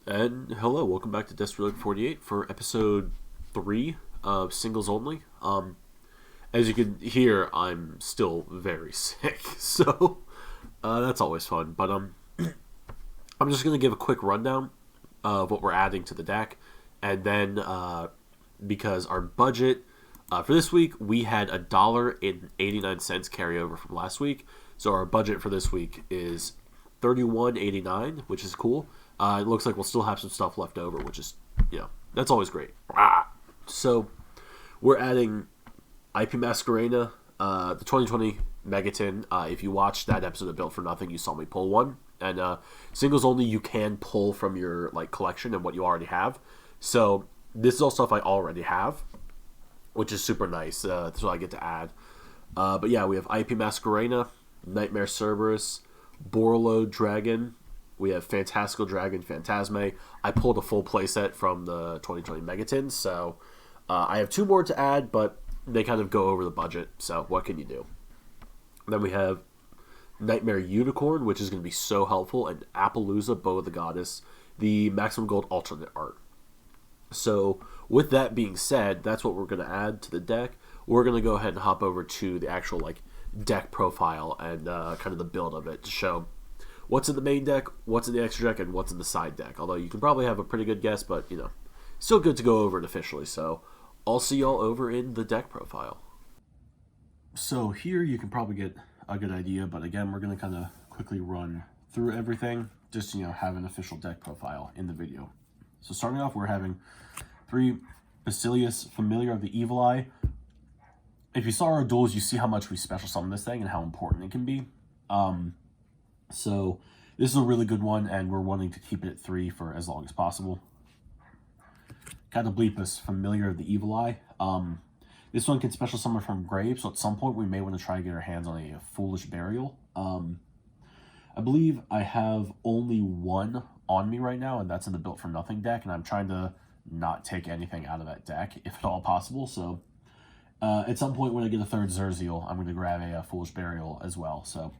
And hello, welcome back to Desperate League 48 for episode 3 of Singles Only. As you can hear, I'm still very sick, so that's always fun. But I'm just going to give a quick rundown of what we're adding to the deck, and then because our budget for this week, we had $1.89 carryover from last week, so our budget for this week is 31.89, which is cool. It looks like we'll still have some stuff left over, which is, that's always great. So we're adding IP Masquerena, the 2020 Megaton. If you watched that episode of Built for Nothing, you saw me pull one. And singles only, you can pull from your collection and what you already have. So this is all stuff I already have, which is super nice. That's what I get to add. But yeah, we have IP Masquerena, Nightmare Cerberus, Borlo Dragon. We have Fantastical Dragon Phantasme. I pulled a full playset from the 2020 Megaton, so I have two more to add, but they kind of go over the budget, so what can you do? Then we have Nightmare Unicorn, which is going to be so helpful, and Appaloosa, Bow of the Goddess, the Maximum Gold alternate art. So with that being said, that's what we're going to add to the deck. We're going to go ahead and hop over to the actual deck profile and kind of the build of it to show what's in the main deck, what's in the extra deck, and what's in the side deck. Although you can probably have a pretty good guess, but still good to go over it officially. So I'll see y'all over in the deck profile. So here you can probably get a good idea, but again, we're going to kind of quickly run through everything just to have an official deck profile in the video. So starting off, we're having 3 Basilius, Familiar of the Evil Eye. If you saw our duels, you see how much we special summon this thing and how important it can be. So this is a really good one, and we're wanting to keep it at 3 for as long as possible. Catoblepus, Familiar of the Evil Eye. This one can special summon from grave, so at some point we may want to try to get our hands on a Foolish Burial. I believe I have only one on me right now, and that's in the Built for Nothing deck, and I'm trying to not take anything out of that deck, if at all possible. So at some point when I get a third Zerziel, I'm going to grab a Foolish Burial as well. So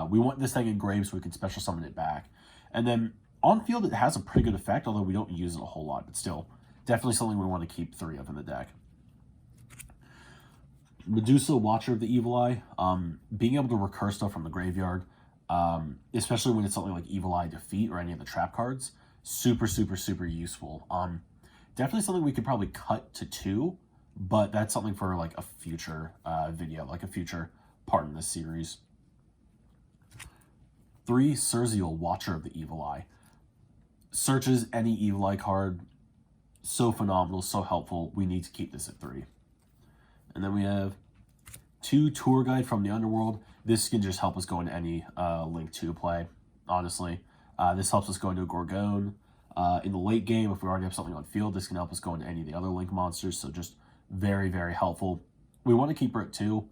we want this thing in grave so we can special summon it back. And then on field, it has a pretty good effect, although we don't use it a whole lot, but still, definitely something we want to keep 3 of in the deck. Medusa, Watcher of the Evil Eye. Being able to recur stuff from the graveyard, especially when it's something like Evil Eye Defeat or any of the trap cards, super, super, super useful. Definitely something we could probably cut to 2, but that's something for a future video, a future part in this series. 3, Zerziel, Watcher of the Evil Eye. Searches any Evil Eye card. So phenomenal, so helpful. We need to keep this at 3. And then we have 2, Tour Guide from the Underworld. This can just help us go into any Link 2 play, honestly. This helps us go into a Gorgon. In the late game, if we already have something on field, this can help us go into any of the other Link monsters, so just very, very helpful. We want to keep her at 2.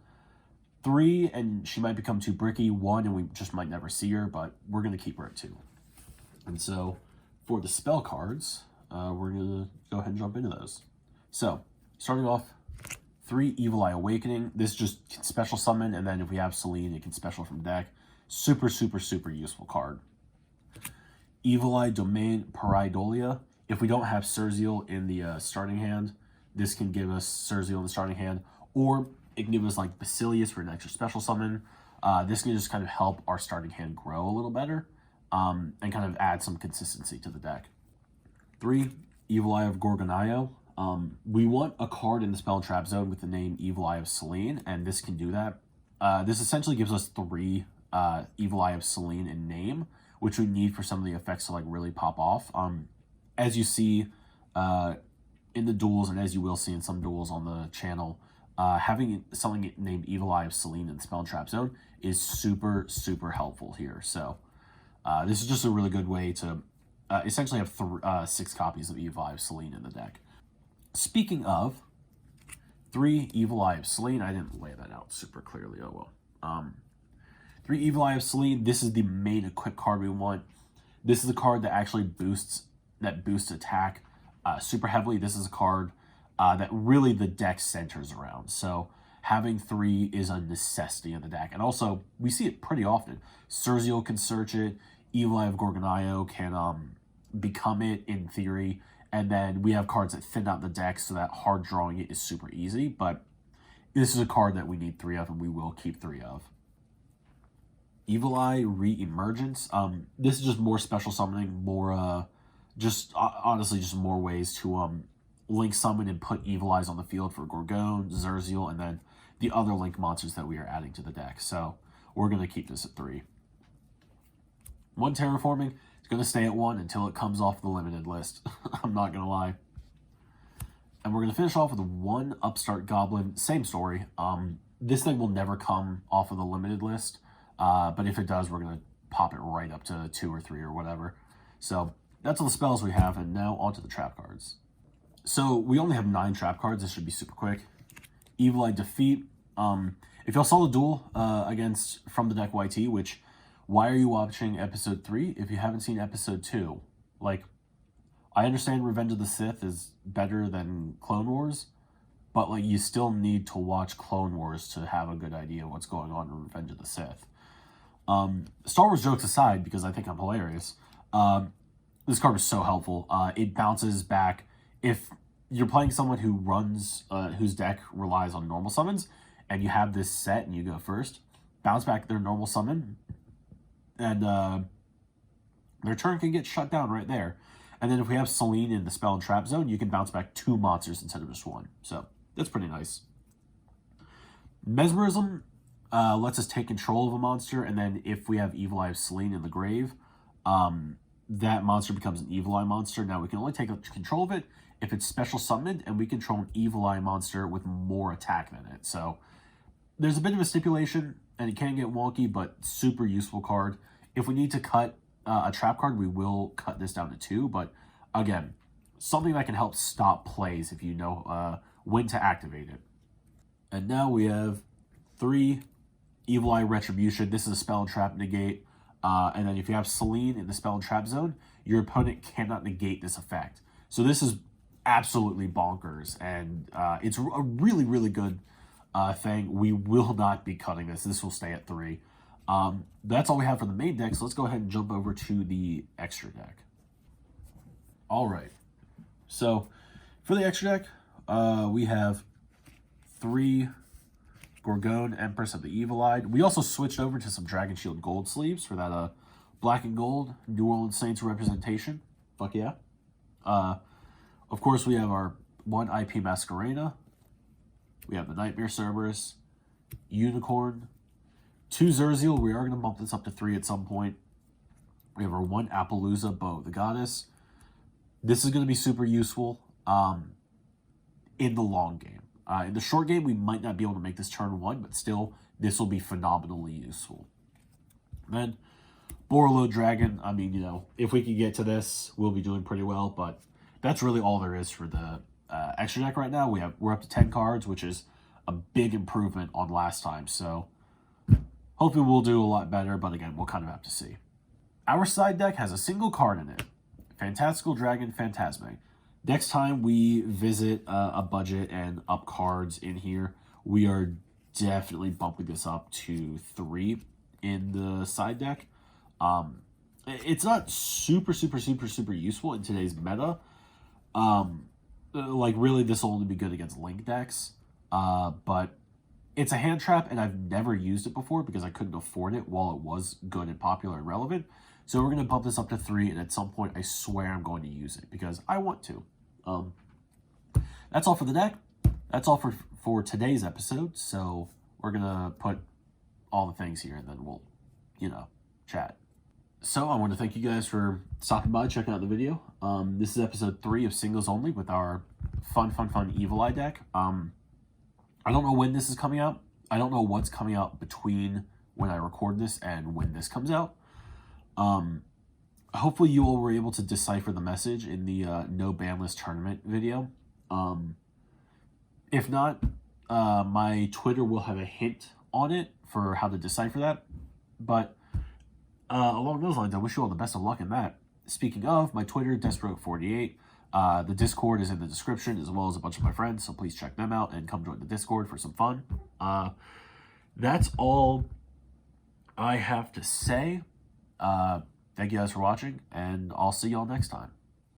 3, and she might become too bricky. 1, and we just might never see her, but we're going to keep her at 2. And so, for the spell cards, we're going to go ahead and jump into those. So, starting off, 3, Evil Eye Awakening. This just can special summon, and then if we have Selene, it can special from deck. Super, super, super useful card. Evil Eye Domain Pareidolia. If we don't have Zerziel in the starting hand, this can give us Zerziel in the starting hand, or it can give us Basilius for an extra special summon. This can just kind of help our starting hand grow a little better, and kind of add some consistency to the deck. 3, Evil Eye of Gorgonaio. We want a card in the Spell and Trap Zone with the name Evil Eye of Selene, and this can do that. This essentially gives us 3 Evil Eye of Selene in name, which we need for some of the effects to really pop off. As you see in the duels, and as you will see in some duels on the channel, having something named Evil Eye of Selene in the Spell and Trap Zone is super, super helpful here. So this is just a really good way to essentially have 6 copies of Evil Eye of Selene in the deck. Speaking of 3 Evil Eye of Selene, I didn't lay that out super clearly. Oh well. 3 Evil Eye of Selene. This is the main equip card we want. This is a card that actually boosts attack super heavily. This is a card that really the deck centers around. So having 3 is a necessity in the deck. And also, we see it pretty often. Zerziel can search it. Evil Eye of Gorgonaio can become it in theory, and then we have cards that thin out the deck so that hard drawing it is super easy, but this is a card that we need 3 of, and we will keep 3 of. Evil Eye Re-Emergence. This is just more special summoning, more, honestly, just more ways to link summon and put Evil Eyes on the field for Gorgon, Zerziel, and then the other link monsters that we are adding to the deck. So we're going to keep this at 3. 1 Terraforming. It's going to stay at 1 until it comes off the limited list. I'm not going to lie. And we're going to finish off with 1 Upstart Goblin. Same story. This thing will never come off of the limited list. But if it does, we're going to pop it right up to 2 or 3 or whatever. So that's all the spells we have. And now onto the trap cards. So we only have 9 trap cards. This should be super quick. Evil Eye Defeat. If y'all saw the duel against From the Deck YT, which, why are you watching episode 3 if you haven't seen episode 2? Like, I understand Revenge of the Sith is better than Clone Wars, but like you still need to watch Clone Wars to have a good idea of what's going on in Revenge of the Sith. Star Wars jokes aside, because I think I'm hilarious, this card is so helpful. It bounces back. If you're playing someone who runs, whose deck relies on normal summons, and you have this set and you go first, bounce back their normal summon, and their turn can get shut down right there. And then if we have Selene in the spell and trap zone, you can bounce back 2 monsters instead of just 1. So that's pretty nice. Mesmerism lets us take control of a monster, and then if we have Evil Eye of Selene in the grave, that monster becomes an Evil Eye monster. Now we can only take control of it if it's special summoned, and we control an Evil Eye monster with more attack than it. So there's a bit of a stipulation, and it can get wonky, but super useful card. If we need to cut a trap card, we will cut this down to 2, but again, something that can help stop plays if you know when to activate it. And now we have 3 Evil Eye Retribution. This is a spell and trap negate, and then if you have Selene in the spell and trap zone, your opponent cannot negate this effect. So this is absolutely bonkers, and it's a really, really good thing. We will not be cutting this. This will stay at 3. That's all we have for the main deck, so let's go ahead and jump over to the extra deck. All right. So for the extra deck, we have 3 Gorgon, Empress of the Evil Eye. We also switched over to some Dragon Shield gold sleeves for that black and gold New Orleans Saints representation. Fuck yeah. Of course, we have our 1 IP Masquerena. We have the Nightmare Cerberus, Unicorn, 2 Zerziel. We are going to bump this up to 3 at some point. We have our 1 Appaloosa, Bow of the Goddess. This is going to be super useful in the long game. In the short game, we might not be able to make this turn 1, but still, this will be phenomenally useful. Then, Borreload Dragon. I mean, you know, if we can get to this, we'll be doing pretty well, but that's really all there is for the extra deck right now. We're up to 10 cards, which is a big improvement on last time, so hopefully we'll do a lot better, but again, we'll kind of have to see. Our side deck has a single card in it, Fantastical Dragon Phantasme. Next time we visit a budget and up cards in here, we are definitely bumping this up to 3 in the side deck. It's not super useful in today's meta. Like, really, this will only be good against link decks. But it's a hand trap, and I've never used it before because I couldn't afford it while it was good and popular and relevant. So we're going to bump this up to 3, and at some point, I swear I'm going to use it because I want to. That's all for the deck. That's all for today's episode. So we're going to put all the things here, and then we'll, you know, chat. So I want to thank you guys for stopping by, checking out the video. This is episode 3 of Singles Only with our fun Evil Eye deck. I don't know when this is coming out. I don't know what's coming out between when I record this and when this comes out. Hopefully you all were able to decipher the message in the no ban list tournament video. If not, my Twitter will have a hint on it for how to decipher that. But along those lines, I wish you all the best of luck in that. Speaking of, my Twitter, Desperate48. The Discord is in the description, as well as a bunch of my friends, so please check them out and come join the Discord for some fun. That's all I have to say. Thank you guys for watching, and I'll see y'all next time.